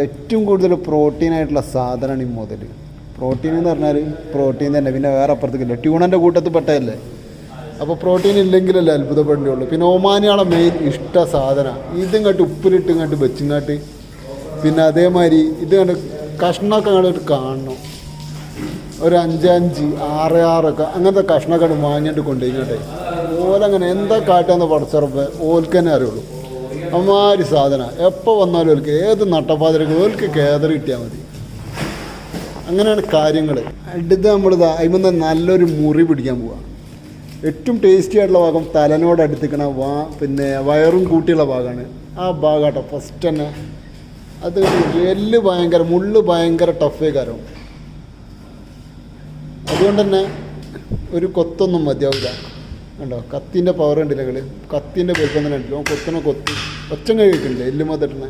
ഏറ്റവും കൂടുതൽ പ്രോട്ടീനായിട്ടുള്ള സാധനമാണ് ഈ മുതൽ. പ്രോട്ടീൻ എന്ന് പറഞ്ഞാൽ പ്രോട്ടീൻ തന്നെ, പിന്നെ വേറെ അപ്പുറത്തേക്കില്ല. ട്യൂണൻ്റെ കൂട്ടത്തിൽ പെട്ടതല്ലേ. അപ്പോൾ പ്രോട്ടീൻ ഇല്ലെങ്കിലല്ലേ അത്ഭുതപ്പെടേണ്ടതുള്ളൂ. പിന്നെ ഒമാനിയാളെ മെയിൻ ഇഷ്ട സാധനം ഇതിങ്ങോട്ട് ഉപ്പിലിട്ട് ഇങ്ങോട്ട് വെച്ചിങ്ങോട്ട്, പിന്നെ അതേമാതിരി ഇത് കണ്ട് കഷ്ണമൊക്കെ അങ്ങോട്ട് കാണണം. ഒരു 5-5, 6-6 അങ്ങനത്തെ കഷ്ണമൊക്കെ വാങ്ങിയിട്ട് കൊണ്ടുപോയിങ്ങോട്ടെ ഓലങ്ങനെ എന്താ കാട്ടാന്ന് പഠിച്ചുറപ്പ് ഓൽക്ക് തന്നെ അറിയുള്ളൂ. അമ്മാതിരി സാധനം എപ്പോൾ വന്നാലും ഓൽക്ക് ഏത് നട്ടപ്പാതിരക്കും ഓൽക്ക് കേദർ കിട്ടിയാൽ മതി. അങ്ങനെയാണ് കാര്യങ്ങൾ. അടുത്ത് നമ്മളിതാ അതിൽ നല്ലൊരു മുറി പിടിക്കാൻ പോവുക. ഏറ്റവും ടേസ്റ്റി ആയിട്ടുള്ള ഭാഗം തലനോട് അടുത്തിക്കണ പിന്നെ വയറും കൂട്ടിയുള്ള ഭാഗമാണ്. ആ ഭാഗമാട്ടോ ഫസ്റ്റ് തന്നെ. അത് എല്ല് ഭയങ്കര മുള്ള് ഭയങ്കര ടഫേ കാരം. അതുകൊണ്ട് തന്നെ ഒരു കൊത്തൊന്നും മതിയാവില്ല. കണ്ടോ കത്തിൻ്റെ പവർ ഉണ്ടല്ലേ, കത്തിൻ്റെ വലിപ്പം തന്നെ ഉണ്ടല്ലോ. കൊത്തണ കൊത്ത് ഒച്ചം കഴിക്കുന്നില്ലേ എല്ലുമ്പോൾ തട്ടണേ.